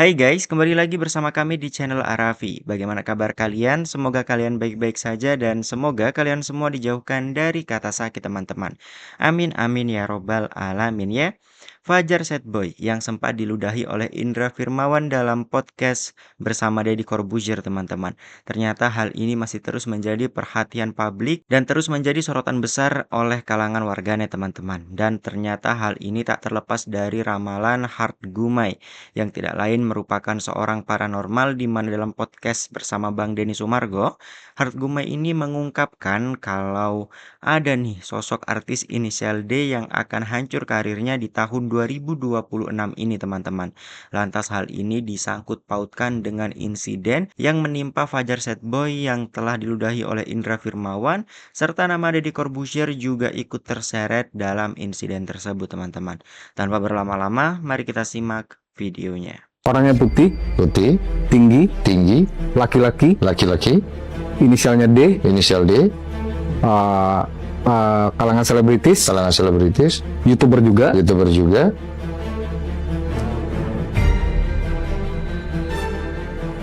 Hai guys, kembali lagi bersama kami di channel Arafi. Bagaimana kabar kalian? Semoga kalian baik-baik saja dan semoga kalian semua dijauhkan dari kata sakit teman-teman. Amin amin ya robbal alamin ya. Fajar Setboy yang sempat diludahi oleh Indra Firmawan dalam podcast bersama Deddy Corbuzier teman-teman. Ternyata hal ini masih terus menjadi perhatian publik dan terus menjadi sorotan besar oleh kalangan warganet teman-teman. Dan ternyata hal ini tak terlepas dari ramalan Hart Gumai yang tidak lain merupakan seorang paranormal di mana dalam podcast bersama Bang Denny Sumargo, Hart Gumai ini mengungkapkan kalau ada nih sosok artis inisial D yang akan hancur karirnya di tahun 2026 ini teman-teman. Lantas hal ini disangkut pautkan dengan insiden yang menimpa Fajar Setboy yang telah diludahi oleh Indra Firmawan serta nama Deddy Corbuzier juga ikut terseret dalam insiden tersebut teman-teman. Tanpa berlama-lama, mari kita simak videonya. Orangnya putih, Putih, tinggi, tinggi, laki-laki, laki-laki, inisialnya D, inisial D, kalangan selebritis, kalangan selebritis, YouTuber juga. YouTuber juga.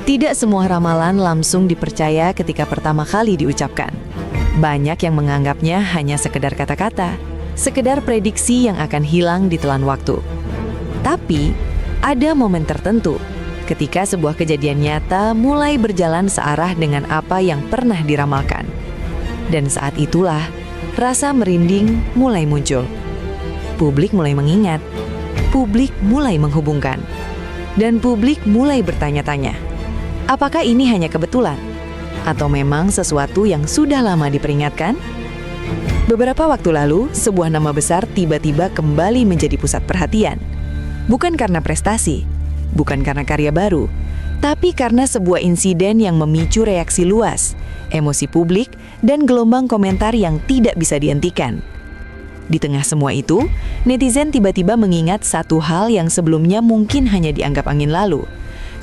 Tidak semua ramalan langsung dipercaya ketika pertama kali diucapkan. Banyak yang menganggapnya hanya sekedar kata-kata, sekedar prediksi yang akan hilang ditelan waktu. Tapi, ada momen tertentu ketika sebuah kejadian nyata mulai berjalan searah dengan apa yang pernah diramalkan. Dan saat itulah, rasa merinding mulai muncul. Publik mulai mengingat, publik mulai menghubungkan, dan publik mulai bertanya-tanya, apakah ini hanya kebetulan? Atau memang sesuatu yang sudah lama diperingatkan? Beberapa waktu lalu, sebuah nama besar tiba-tiba kembali menjadi pusat perhatian. Bukan karena prestasi, bukan karena karya baru, tapi karena sebuah insiden yang memicu reaksi luas, emosi publik, dan gelombang komentar yang tidak bisa dihentikan. Di tengah semua itu, netizen tiba-tiba mengingat satu hal yang sebelumnya mungkin hanya dianggap angin lalu.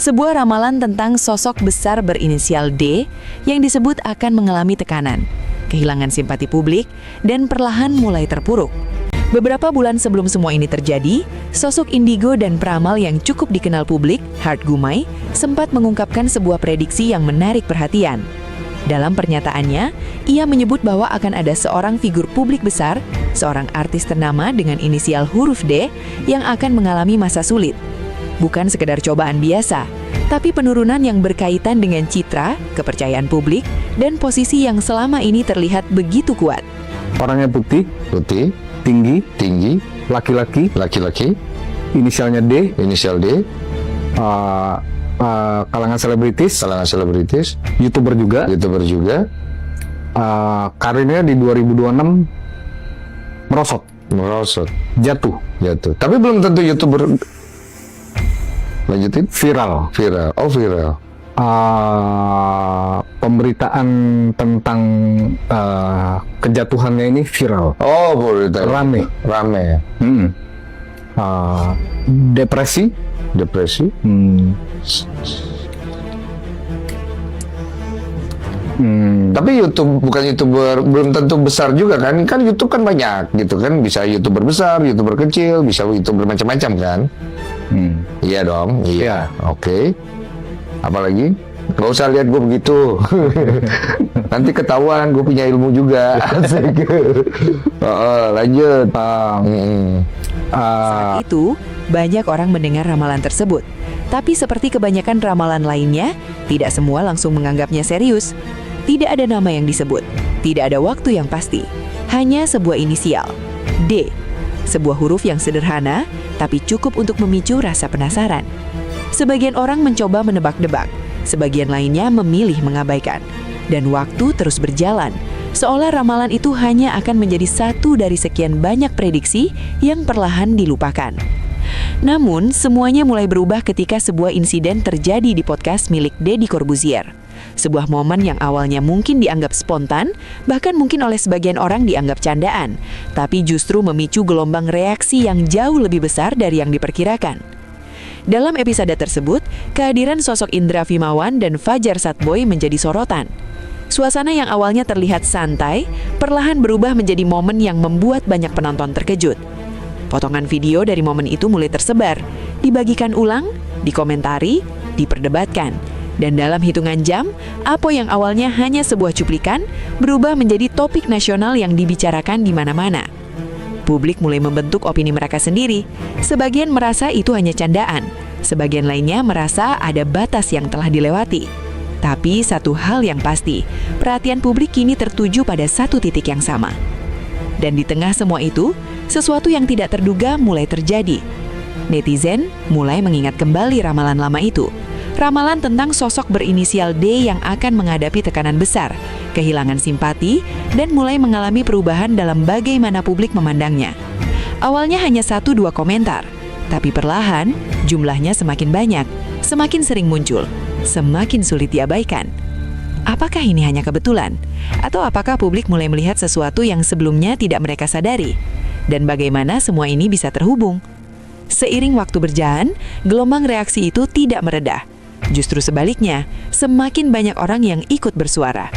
Sebuah ramalan tentang sosok besar berinisial D yang disebut akan mengalami tekanan, kehilangan simpati publik, dan perlahan mulai terpuruk. Beberapa bulan sebelum semua ini terjadi, sosok indigo dan peramal yang cukup dikenal publik, Hart Gumai, sempat mengungkapkan sebuah prediksi yang menarik perhatian. Dalam pernyataannya, ia menyebut bahwa akan ada seorang figur publik besar, seorang artis ternama dengan inisial huruf D yang akan mengalami masa sulit. Bukan sekedar cobaan biasa, tapi penurunan yang berkaitan dengan citra, kepercayaan publik, dan posisi yang selama ini terlihat begitu kuat. Orangnya putih, Putih, tinggi, tinggi, laki-laki, laki-laki, inisialnya D, inisial D, kalangan selebritis, kalangan selebritis, YouTuber juga. YouTuber juga, Karirnya di 2026 merosot, merosot, jatuh, jatuh. Tapi belum tentu YouTuber. Lanjutin. viral. Viral, oh viral. Pemberitaan tentang kejatuhannya ini viral, Oh berita. rame. Rame. Depresi, Depresi. Tapi YouTube bukan YouTuber belum tentu besar juga kan? Kan YouTube kan banyak gitu kan, bisa YouTuber besar, YouTuber kecil, bisa YouTuber macam-macam kan? Iya dong, iya. Oke. Apalagi? Gak usah lihat gue begitu. Nanti ketahuan gue punya ilmu juga. Asik. Lanjut. Saat itu, banyak orang mendengar ramalan tersebut. Tapi seperti kebanyakan ramalan lainnya, tidak semua langsung menganggapnya serius. Tidak ada nama yang disebut, tidak ada waktu yang pasti. Hanya sebuah inisial, D. Sebuah huruf yang sederhana, tapi cukup untuk memicu rasa penasaran. Sebagian orang mencoba menebak-nebak, sebagian lainnya memilih mengabaikan. Dan waktu terus berjalan, seolah ramalan itu hanya akan menjadi satu dari sekian banyak prediksi yang perlahan dilupakan. Namun, semuanya mulai berubah ketika sebuah insiden terjadi di podcast milik Deddy Corbuzier. Sebuah momen yang awalnya mungkin dianggap spontan, bahkan mungkin oleh sebagian orang dianggap candaan, tapi justru memicu gelombang reaksi yang jauh lebih besar dari yang diperkirakan. Dalam episode tersebut, kehadiran sosok Indra Firmawan dan Fajar Setboy menjadi sorotan. Suasana yang awalnya terlihat santai, perlahan berubah menjadi momen yang membuat banyak penonton terkejut. Potongan video dari momen itu mulai tersebar, dibagikan ulang, dikomentari, diperdebatkan. Dan dalam hitungan jam, apa yang awalnya hanya sebuah cuplikan berubah menjadi topik nasional yang dibicarakan di mana-mana. Publik mulai membentuk opini mereka sendiri. Sebagian merasa itu hanya candaan, sebagian lainnya merasa ada batas yang telah dilewati. Tapi satu hal yang pasti, perhatian publik kini tertuju pada satu titik yang sama. Dan di tengah semua itu, sesuatu yang tidak terduga mulai terjadi. Netizen mulai mengingat kembali ramalan lama itu. Ramalan tentang sosok berinisial D yang akan menghadapi tekanan besar, kehilangan simpati, dan mulai mengalami perubahan dalam bagaimana publik memandangnya. Awalnya hanya 1-2 komentar, tapi perlahan jumlahnya semakin banyak, semakin sering muncul, semakin sulit diabaikan. Apakah ini hanya kebetulan? Atau apakah publik mulai melihat sesuatu yang sebelumnya tidak mereka sadari? Dan bagaimana semua ini bisa terhubung? Seiring waktu berjalan, gelombang reaksi itu tidak meredah. Justru sebaliknya, semakin banyak orang yang ikut bersuara.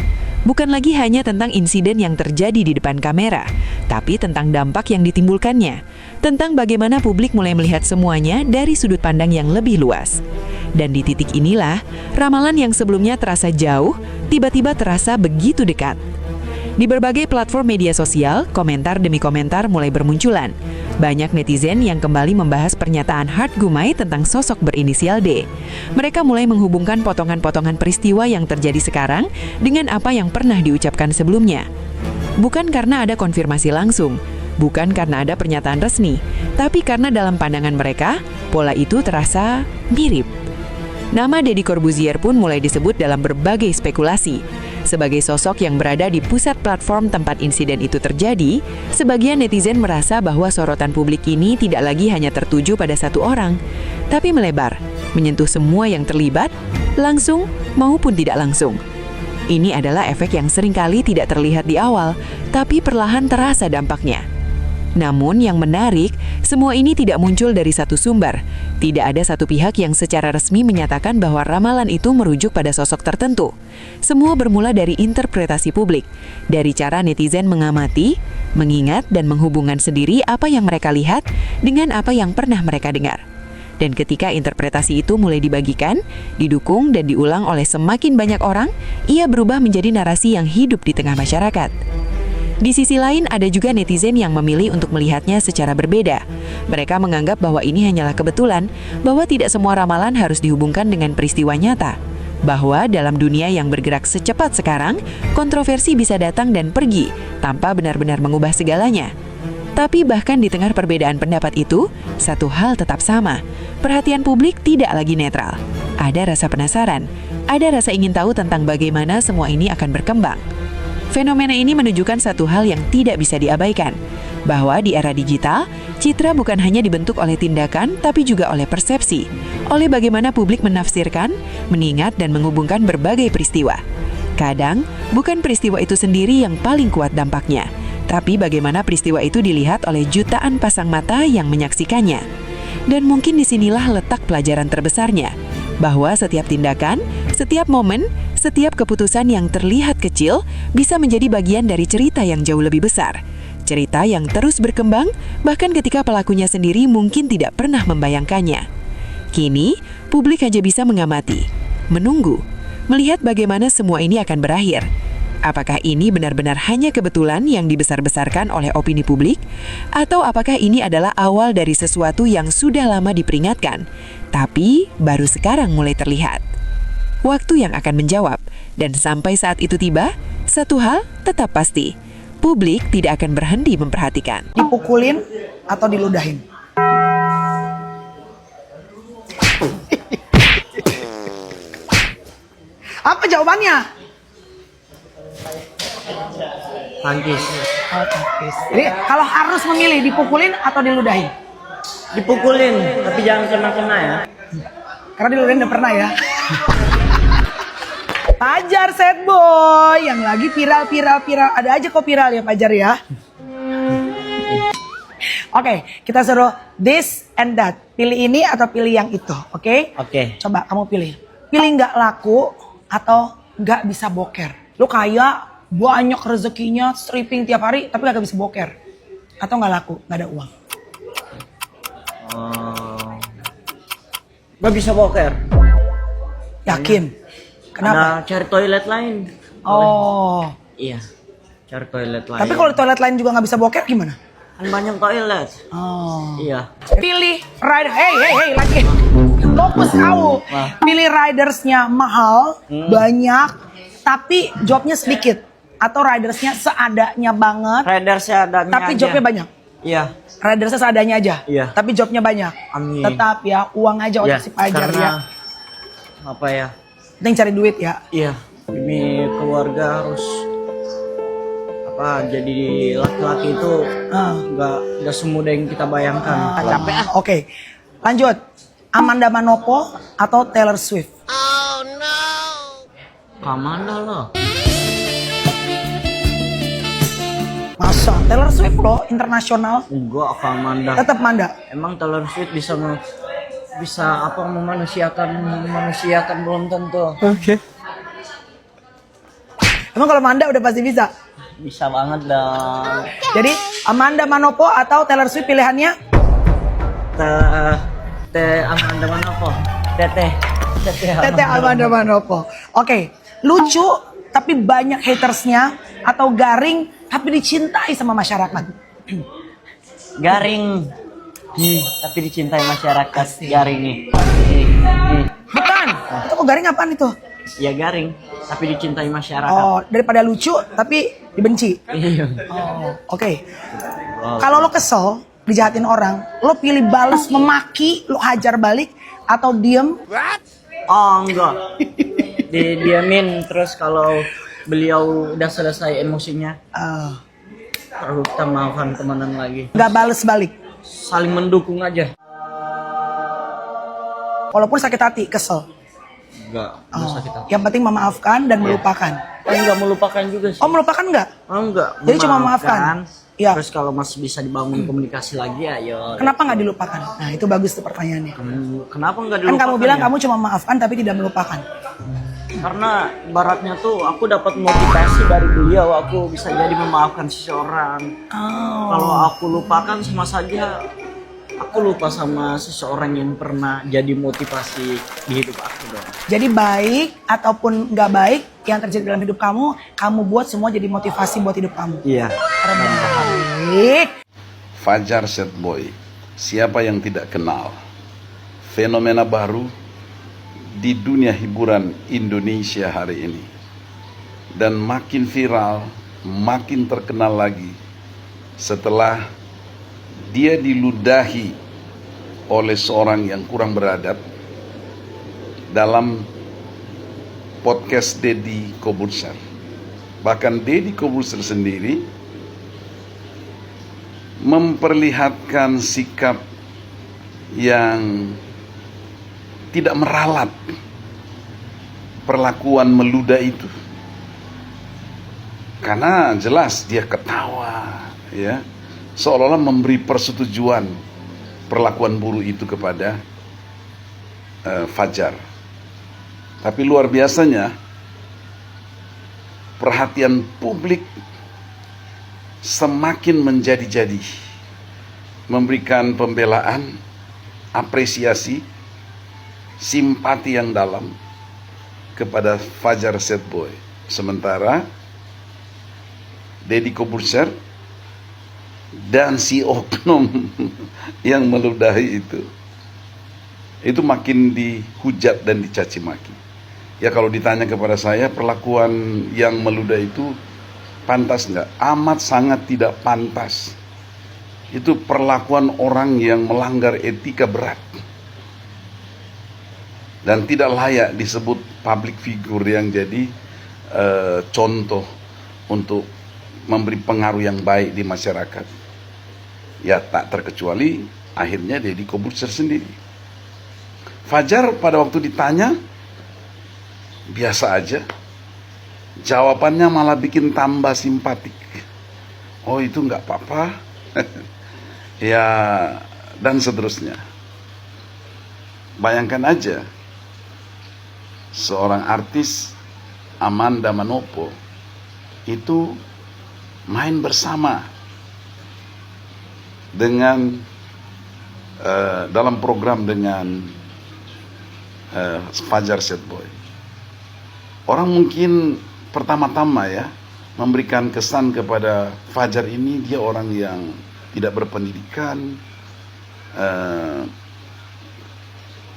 Bukan lagi hanya tentang insiden yang terjadi di depan kamera, tapi tentang dampak yang ditimbulkannya, tentang bagaimana publik mulai melihat semuanya dari sudut pandang yang lebih luas. Dan di titik inilah, ramalan yang sebelumnya terasa jauh, tiba-tiba terasa begitu dekat. Di berbagai platform media sosial, komentar demi komentar mulai bermunculan. Banyak netizen yang kembali membahas pernyataan Hart Gumai tentang sosok berinisial D. Mereka mulai menghubungkan potongan-potongan peristiwa yang terjadi sekarang dengan apa yang pernah diucapkan sebelumnya. Bukan karena ada konfirmasi langsung, bukan karena ada pernyataan resmi, tapi karena dalam pandangan mereka, pola itu terasa mirip. Nama Deddy Corbuzier pun mulai disebut dalam berbagai spekulasi. Sebagai sosok yang berada di pusat platform tempat insiden itu terjadi, sebagian netizen merasa bahwa sorotan publik ini tidak lagi hanya tertuju pada satu orang, tapi melebar, menyentuh semua yang terlibat, langsung maupun tidak langsung. Ini adalah efek yang seringkali tidak terlihat di awal, tapi perlahan terasa dampaknya. Namun yang menarik, semua ini tidak muncul dari satu sumber. Tidak ada satu pihak yang secara resmi menyatakan bahwa ramalan itu merujuk pada sosok tertentu. Semua bermula dari interpretasi publik, dari cara netizen mengamati, mengingat, dan menghubungkan sendiri apa yang mereka lihat dengan apa yang pernah mereka dengar. Dan ketika interpretasi itu mulai dibagikan, didukung, dan diulang oleh semakin banyak orang, ia berubah menjadi narasi yang hidup di tengah masyarakat. Di sisi lain, ada juga netizen yang memilih untuk melihatnya secara berbeda. Mereka menganggap bahwa ini hanyalah kebetulan, bahwa tidak semua ramalan harus dihubungkan dengan peristiwa nyata. Bahwa dalam dunia yang bergerak secepat sekarang, kontroversi bisa datang dan pergi tanpa benar-benar mengubah segalanya. Tapi bahkan di tengah perbedaan pendapat itu, satu hal tetap sama. Perhatian publik tidak lagi netral. Ada rasa penasaran, ada rasa ingin tahu tentang bagaimana semua ini akan berkembang. Fenomena ini menunjukkan satu hal yang tidak bisa diabaikan, bahwa di era digital, citra bukan hanya dibentuk oleh tindakan, tapi juga oleh persepsi, oleh bagaimana publik menafsirkan, mengingat, dan menghubungkan berbagai peristiwa. Kadang, bukan peristiwa itu sendiri yang paling kuat dampaknya, tapi bagaimana peristiwa itu dilihat oleh jutaan pasang mata yang menyaksikannya. Dan mungkin disinilah letak pelajaran terbesarnya, bahwa setiap tindakan, setiap momen, setiap keputusan yang terlihat kecil bisa menjadi bagian dari cerita yang jauh lebih besar. Cerita yang terus berkembang, bahkan ketika pelakunya sendiri mungkin tidak pernah membayangkannya. Kini, publik hanya bisa mengamati, menunggu, melihat bagaimana semua ini akan berakhir. Apakah ini benar-benar hanya kebetulan yang dibesar-besarkan oleh opini publik? Atau apakah ini adalah awal dari sesuatu yang sudah lama diperingatkan, tapi baru sekarang mulai terlihat? Waktu yang akan menjawab, dan sampai saat itu tiba, satu hal tetap pasti, publik tidak akan berhenti memperhatikan. Dipukulin atau diludahin? Apa jawabannya? Tangkis. Oh, tangkis. Jadi kalau harus memilih dipukulin atau diludahin? Dipukulin, tapi jangan kena-kena ya. Karena diludahin udah pernah ya. Pajar sad boy yang lagi viral. Ada aja kok viral ya Pajar ya. Oke, kita suruh this and that. Pilih ini atau pilih yang itu, oke? Oke. Coba kamu pilih. Pilih nggak laku atau nggak bisa boker. Lu kaya, banyak rezekinya, stripping tiap hari, tapi nggak bisa boker. Atau nggak laku, nggak ada uang. Gak bisa boker. Yakin? Kenapa? Ada cari toilet lain. Oh. Iya. Cari toilet lain. Tapi kalau di toilet lain juga nggak bisa boker gimana? kan banyak toilet. Oh. Iya. Pilih rider, hey lagi. Fokus kau. Pilih ridersnya mahal, banyak, tapi jobnya sedikit. Atau ridersnya seadanya banget, Rider seadanya tapi aja. jobnya banyak. Iya. Ridersnya seadanya aja, Iya. tapi jobnya banyak. Amin. Tetap ya, uang aja Iya. otak si Fajar Karena ya. apa ya? Penting cari duit ya. Iya. Demi keluarga harus apa? Jadi laki-laki itu nggak semudah yang kita bayangkan. Capek ah. Oke, lanjut. Amanda Manopo atau Taylor Swift? Kamanda loh. Masa Taylor Swift loh, internasional. Enggak, Kamanda. Tetap Manda. Emang Taylor Swift bisa apa memanusiakan belum tentu. Emang kalau Manda udah pasti bisa. Bisa banget dong. Jadi Amanda Manopo atau Taylor Swift pilihannya? Teh Amanda mana kok? Teteh Tete Amanda Manopo. Oke, lucu tapi banyak hatersnya atau garing tapi dicintai sama masyarakat? Garing. Tapi dicintai masyarakat. Garing nih. Bukan. Itu kok garing apaan itu? Ya garing, tapi dicintai masyarakat. Oh, daripada lucu tapi dibenci. Iya. Oh, oke. Kalau lo kesel dijahatin orang, lo pilih balas memaki, lo hajar balik atau diem? Oh enggak. Diamin terus kalau beliau udah selesai emosinya, baru kita maafkan temenan lagi. Nggak bales balik. Saling mendukung aja. Walaupun sakit hati, kesel. Enggak, sakit hati. Yang penting memaafkan dan melupakan. Enggak melupakan juga sih. Oh, melupakan nggak? Oh, enggak. Jadi cuma memaafkan? Iya. Terus kalau masih bisa dibangun komunikasi lagi, ayo. Kenapa nggak dilupakan? Nah, itu bagus tuh pertanyaannya. Kenapa enggak Kan dilupakan? kamu bilang ya? kamu cuma maafkan tapi tidak melupakan. Karena baratnya tuh aku dapat motivasi dari beliau, aku bisa jadi memaafkan seseorang. Kalau aku lupakan sama saja aku lupa sama seseorang yang pernah jadi motivasi di hidup aku dong. Jadi baik ataupun nggak baik yang terjadi dalam hidup kamu buat semua jadi motivasi buat hidup kamu. Iya. Baik. Fajar Set Boy, siapa yang tidak kenal? Fenomena baru di dunia hiburan Indonesia hari ini. Dan makin viral, makin terkenal lagi setelah dia diludahi oleh seorang yang kurang beradab dalam podcast Deddy Corbuzier. Bahkan Deddy Corbuzier sendiri memperlihatkan sikap yang tidak meralat perlakuan meludah itu. Karena jelas dia ketawa, ya, seolah-olah memberi persetujuan perlakuan buruk itu kepada Fajar. Tapi luar biasanya perhatian publik semakin menjadi-jadi, memberikan pembelaan, apresiasi, simpati yang dalam kepada Fajar Set Boy. Sementara Deddy Corbuzier dan si oknum yang meludahi itu makin dihujat dan dicaci maki. Ya kalau ditanya kepada saya, perlakuan yang meludah itu pantas nggak? Amat sangat tidak pantas. Itu perlakuan orang yang melanggar etika berat dan tidak layak disebut public figure yang jadi contoh untuk memberi pengaruh yang baik di masyarakat. Ya tak terkecuali akhirnya Deddy Corbuzier sendiri. Fajar pada waktu ditanya biasa aja, jawabannya malah bikin tambah simpatik. Oh itu nggak apa-apa. Ya dan seterusnya. Bayangkan aja seorang artis Amanda Manopo itu main bersama dengan dalam program dengan Fajar Set Boy. Orang mungkin pertama-tama ya memberikan kesan kepada Fajar ini dia orang yang tidak berpendidikan,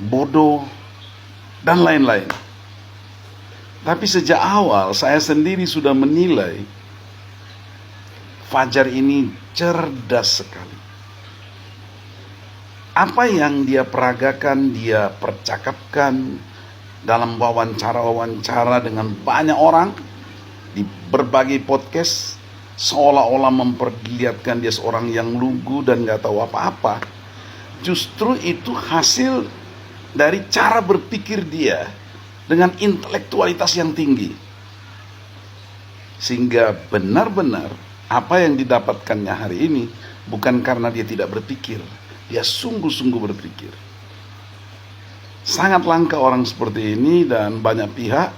bodoh, dan lain-lain. Tapi sejak awal saya sendiri sudah menilai Fajar ini cerdas sekali. Apa yang dia peragakan, dia percakapkan dalam wawancara-wawancara dengan banyak orang di berbagai podcast, seolah-olah memperlihatkan dia seorang yang lugu dan gak tahu apa-apa. Justru itu hasil dari cara berpikir dia dengan intelektualitas yang tinggi. Sehingga benar-benar apa yang didapatkannya hari ini bukan karena dia tidak berpikir, dia sungguh-sungguh berpikir. Sangat langka orang seperti ini dan banyak pihak,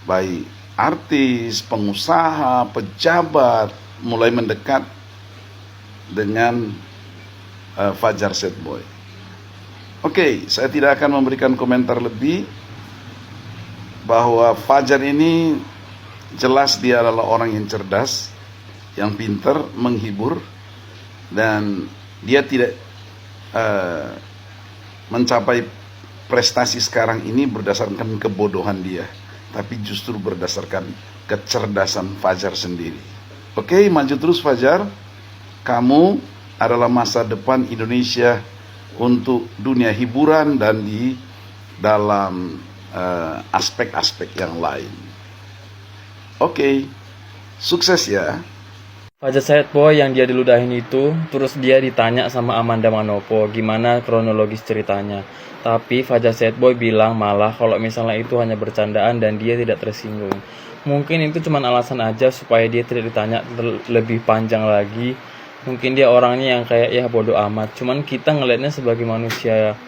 baik artis, pengusaha, pejabat, mulai mendekat dengan Fajar Set Boy. Oke, saya tidak akan memberikan komentar lebih bahwa Fajar ini jelas dia adalah orang yang cerdas, yang pintar, menghibur, dan dia tidak mencapai prestasi sekarang ini berdasarkan kebodohan dia, tapi justru berdasarkan kecerdasan Fajar sendiri. Oke, maju terus Fajar. Kamu adalah masa depan Indonesia untuk dunia hiburan dan di dalam aspek-aspek yang lain. Oke, sukses ya. Fajar Set Boy yang dia diludahin itu, terus dia ditanya sama Amanda Manopo gimana kronologis ceritanya. Tapi Fajar Set Boy bilang malah kalau misalnya itu hanya bercandaan dan dia tidak tersinggung. Mungkin itu cuma alasan aja supaya dia tidak ditanya lebih panjang lagi. Mungkin dia orangnya yang kayak ya bodoh amat. Cuman kita ngelihatnya sebagai manusia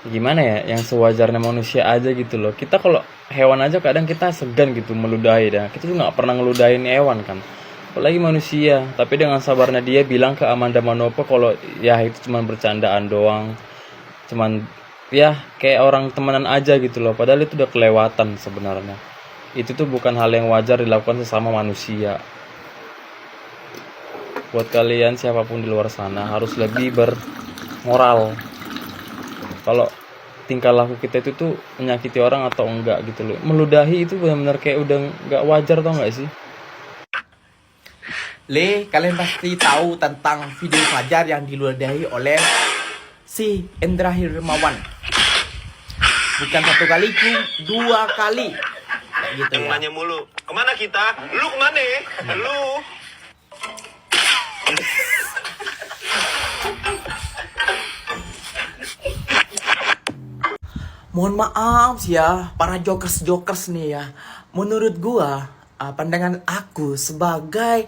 gimana ya, yang sewajarnya manusia aja gitu loh. Kita kalau hewan aja kadang kita segan gitu meludahi dah. Kita juga nggak pernah ngeludahin hewan kan, apalagi manusia. Tapi dengan sabarnya dia bilang ke Amanda Manopo kalau ya itu cuma bercandaan doang, cuman ya kayak orang temenan aja gitu loh. Padahal itu udah kelewatan sebenarnya. Itu tuh bukan hal yang wajar dilakukan sesama manusia. Buat kalian siapapun di luar sana harus lebih bermoral. Kalau tingkah laku kita itu tuh menyakiti orang atau enggak gitu loh. Meludahi itu benar-benar kayak udah nggak wajar, tau nggak sih? Kalian pasti tahu tentang video Fajar yang diludahi oleh si Indra Hermawan. Bukan satu kali, dua kali. Kayak gitu ya. Nanya mulu. Kemana kita? Lu kemana? Lu. Mohon maaf sih ya, para jokers nih ya. Menurut gua, pandangan aku sebagai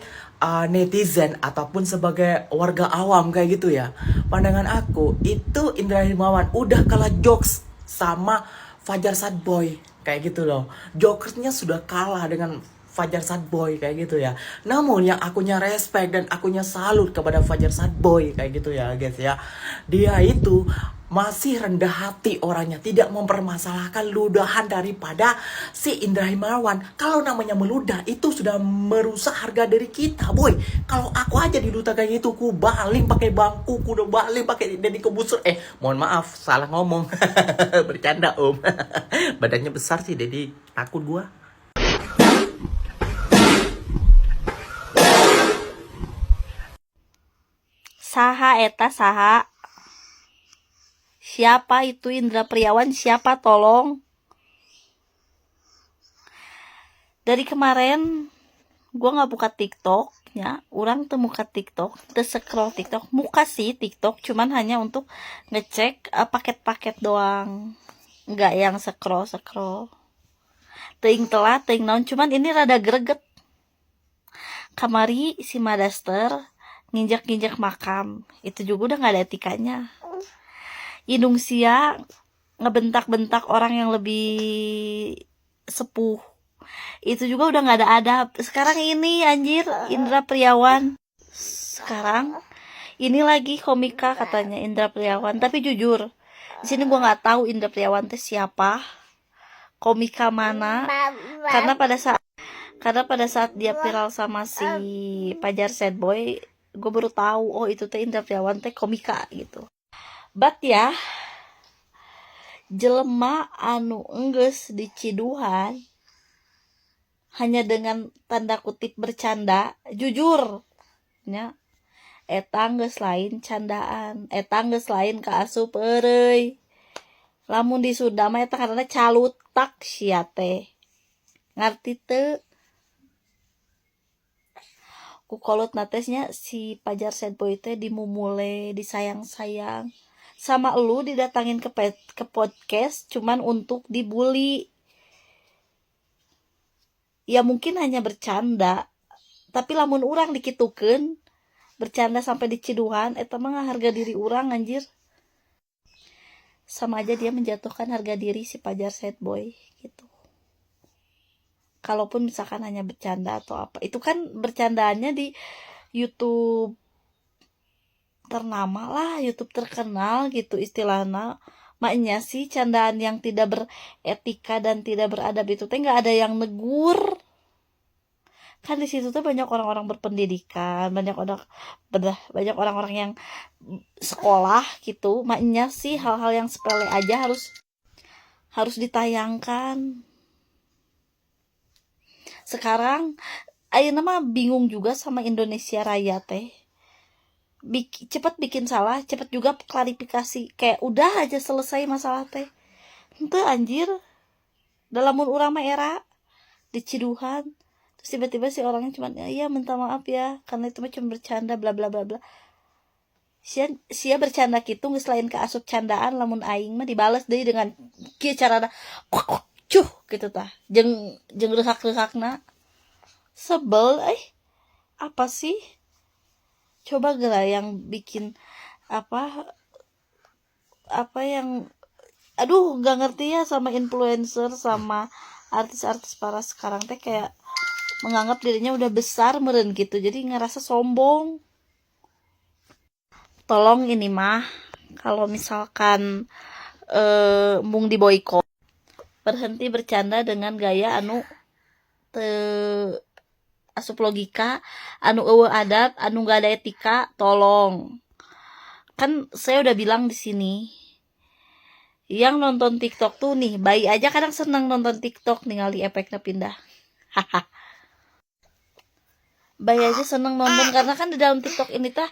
netizen ataupun sebagai warga awam kayak gitu ya. Pandangan aku itu Indra Hermawan udah kalah jokes sama Fajar Set Boy kayak gitu loh. Jokersnya sudah kalah dengan Fajar Set Boy kayak gitu ya. Namun yang akunya respect dan akunya salut kepada Fajar Set Boy kayak gitu ya guys ya. Dia itu masih rendah hati orangnya, tidak mempermasalahkan ludahan daripada si Indra Hermawan. Kalau namanya meludah itu sudah merusak harga diri kita, boy. Kalau aku aja diludah kayak gitu, ku baling pakai bangku, ku udah baling pakai Deddy Kebusur. Mohon maaf, salah ngomong. Bercanda om. Badannya besar sih Deddy, takut gua. Saha eta saha? Siapa itu Indra Priawan? Siapa tolong? Dari kemarin gue nggak buka TikTok ya, orang tuh muka TikTok, tuh scroll TikTok, muka sih TikTok, cuman hanya untuk ngecek paket-paket doang, nggak yang scroll. Teuing telat, teuing naon, cuman ini rada greget. Kamari si Madaster nginjak makam, itu juga udah nggak ada etikanya. Indung sia ngebentak-bentak orang yang lebih sepuh, itu juga udah nggak ada adab. Sekarang ini anjir Indra Priawan, sekarang ini lagi komika katanya Indra Priawan. Tapi jujur Di sini gua nggak tahu Indra Priawan teh siapa, komika mana, karena pada saat dia viral sama si Fajar Sad Boy, gue baru tahu oh itu teh Indra Priawan teh komika gitu. But ya, jelema anu enggeus diciduhan hanya dengan tanda kutip bercanda, jujur nya eta geus lain candaan, eta geus lain kaasup eureui. Lamun di Sunda mah eta karena calutak sia teh. Ngarti teu? Ku kolot natesnya si Fajar Sad Boy teh dimumule, disayang-sayang. Sama elu didatangin ke podcast cuman untuk dibully. Ya mungkin hanya bercanda, tapi lamun urang dikitukeun bercanda sampai diciduhan, eta mah harga diri urang anjir. Sama aja dia menjatuhkan harga diri si Fajar Sad Boy gitu. Kalaupun misalkan hanya bercanda atau apa, itu kan bercandaannya di YouTube ternama lah, YouTube terkenal gitu istilahnya. Maknya sih candaan yang tidak beretika dan tidak beradab itu teh nggak ada yang negur. Kan di situ tuh banyak orang-orang berpendidikan, banyak orang-orang yang sekolah gitu. Maknya sih hal-hal yang sepele aja harus ditayangkan. Sekarang ayeuna mah bingung juga sama Indonesia Raya teh. Cepet bikin salah, cepet juga klarifikasi. Kayak udah aja selesai masalah teh. Henteu anjir. Dalamun urang mah era diciduhan. Terus tiba-tiba si orangnya cuma iya minta maaf ya karena itu mah cuma bercanda bla bla bla bla. Sia bercanda gitu geus lain kaasup candaan, lamun aing mah dibales deui dengan kieu carana cuh gitu tah. Jeung reusak-reusakna. Sebel apa sih? Coba gelah yang bikin apa yang gak ngerti ya sama influencer sama artis-artis para sekarang teh kayak menganggap dirinya udah besar meren gitu, jadi ngerasa sombong. Tolong ini mah kalau misalkan mung di boykot, berhenti bercanda dengan gaya anu asup logika, anu eueuh adat, anu gak ada etika, tolong. Kan saya udah bilang di sini, yang nonton TikTok tuh nih, bayi aja kadang senang nonton TikTok ningali efeknya pindah. Haha. Bayi aja seneng nonton karena kan di dalam TikTok ini tah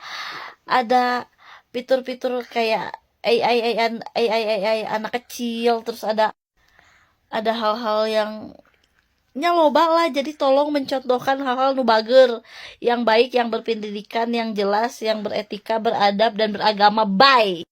ada fitur-fitur kayak AI anak kecil, terus ada hal-hal yang loba lah, jadi tolong mencontohkan hal-hal nu bager, yang baik, yang berpendidikan, yang jelas, yang beretika, beradab, dan beragama. Bye!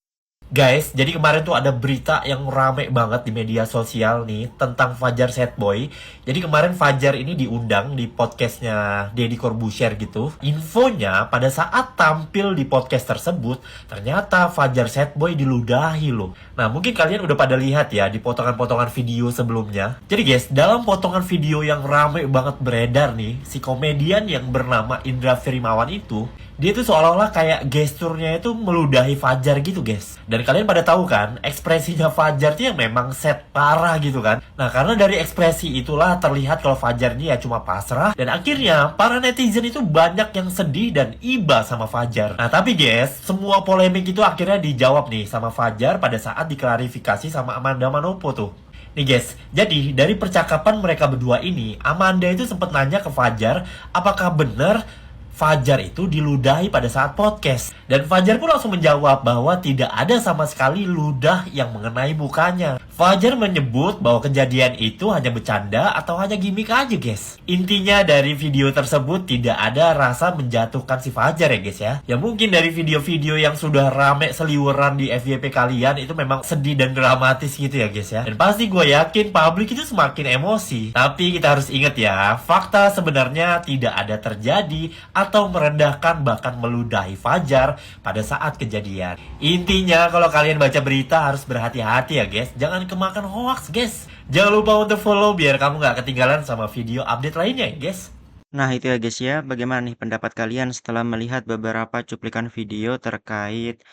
Guys, jadi kemarin tuh ada berita yang rame banget di media sosial nih tentang Fajar Sad Boy. Jadi kemarin Fajar ini diundang di podcastnya Deddy Corbuzier gitu. Infonya pada saat tampil di podcast tersebut, ternyata Fajar Sad Boy diludahi loh. Nah mungkin kalian udah pada lihat ya di potongan-potongan video sebelumnya. Jadi guys, dalam potongan video yang rame banget beredar nih, si komedian yang bernama Indra Priawan itu, dia tuh seolah-olah kayak gesturnya itu meludahi Fajar gitu guys. Dan kalian pada tahu kan, ekspresinya Fajar tuh yang memang set parah gitu kan. Nah karena dari ekspresi itulah terlihat kalau Fajar ini ya cuma pasrah. Dan akhirnya para netizen itu banyak yang sedih dan iba sama Fajar. Nah tapi guys, semua polemik itu akhirnya dijawab nih sama Fajar pada saat diklarifikasi sama Amanda Manopo tuh. Nih guys, jadi dari percakapan mereka berdua ini, Amanda itu sempat nanya ke Fajar apakah benar Fajar itu diludahi pada saat podcast. Dan Fajar pun langsung menjawab bahwa tidak ada sama sekali ludah yang mengenai mukanya. Fajar menyebut bahwa kejadian itu hanya bercanda atau hanya gimmick aja guys. Intinya dari video tersebut tidak ada rasa menjatuhkan si Fajar ya guys ya. Ya mungkin dari video-video yang sudah rame seliweran di FYP kalian itu memang sedih dan dramatis gitu ya guys ya. Dan pasti gue yakin publik itu semakin emosi. Tapi kita harus ingat ya, fakta sebenarnya tidak ada terjadi atau merendahkan bahkan meludahi Fajar pada saat kejadian. Intinya kalau kalian baca berita harus berhati-hati ya guys. Jangan kemakan hoax guys. Jangan lupa untuk follow biar kamu gak ketinggalan sama video update lainnya ya guys. Nah itu ya guys ya, bagaimana nih pendapat kalian setelah melihat beberapa cuplikan video terkait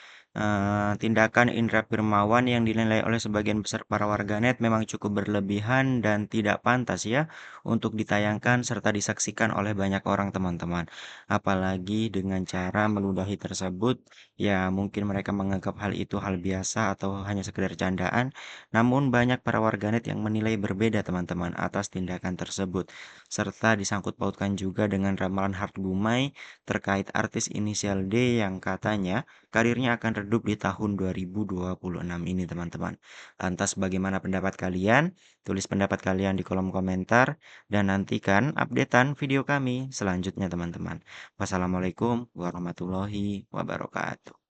Tindakan Indra Firmawan yang dinilai oleh sebagian besar para warganet memang cukup berlebihan dan tidak pantas ya untuk ditayangkan serta disaksikan oleh banyak orang teman-teman. Apalagi dengan cara meludahi tersebut, ya mungkin mereka menganggap hal itu hal biasa atau hanya sekedar candaan, namun banyak para warganet yang menilai berbeda teman-teman atas tindakan tersebut, serta disangkut pautkan juga dengan ramalan Hart Gumai terkait artis inisial D yang katanya karirnya akan redup di tahun 2026 ini teman-teman. Lantas bagaimana pendapat kalian? Tulis pendapat kalian di kolom komentar dan nantikan updatean video kami selanjutnya teman-teman. Wassalamualaikum warahmatullahi wabarakatuh.